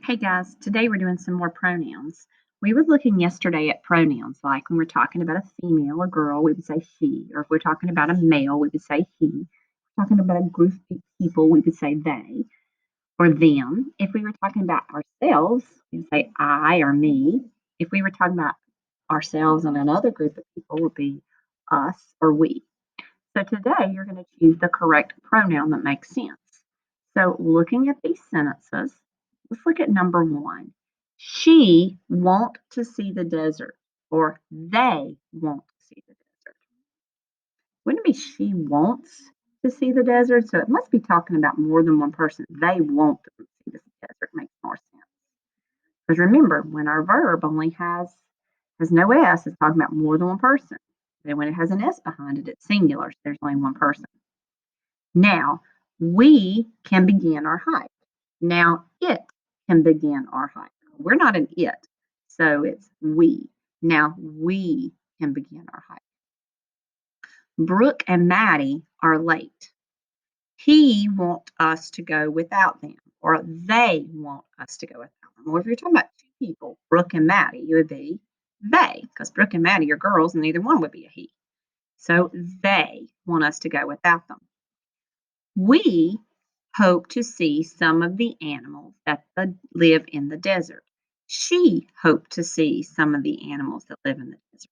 Hey guys, today we're doing some more pronouns. We were looking yesterday at pronouns, like when we're talking about a female or girl, we would say she, or if we're talking about a male, we would say he. If we're talking about a group of people, we would say they or them. If we were talking about ourselves, we would say I or me. If we were talking about ourselves and another group of people, it would be us or we. So today you're going to choose the correct pronoun that makes sense. So looking at these sentences, let's look at number one. She want to see the desert, or they want to see the desert. Wouldn't it be she wants to see the desert? So it must be talking about more than one person. They want to see the desert. Makes more sense. Because remember, when our verb only has no s, it's talking about more than one person. Then when it has an s behind it, it's singular. So there's only one person. Now, we can begin our hike. Now, it can begin our hike. We're not an it, so it's we. Now, we can begin our hike. Brooke and Maddie are late. He wants us to go without them, or they want us to go without them. Or if you're talking about two people, Brooke and Maddie, it would be they, because Brooke and Maddie are girls, and neither one would be a he. So they want us to go without them. We hope to see some of the animals that live in the desert. She hoped to see some of the animals that live in the desert.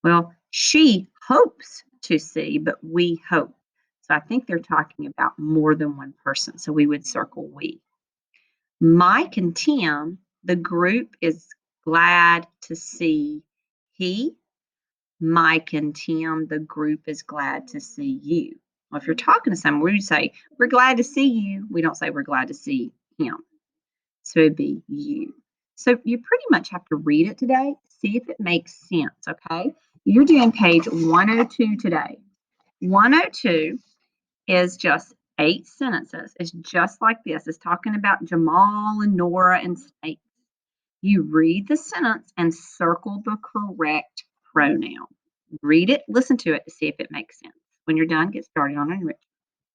Well, she hopes to see, but we hope. So I think they're talking about more than one person. So we would circle we. Mike and Tim, the group is glad to see he. Mike and Tim, the group is glad to see you. Well, if you're talking to someone, we would say, we're glad to see you. We don't say we're glad to see him. So it'd be you. So you pretty much have to read it today, see if it makes sense, okay? You're doing page 102 today. 102 is just 8 sentences. It's just like this. It's talking about Jamal and Nora and snakes. You read the sentence and circle the correct pronoun. Read it, listen to it to see if it makes sense. When you're done, get started on enrichment.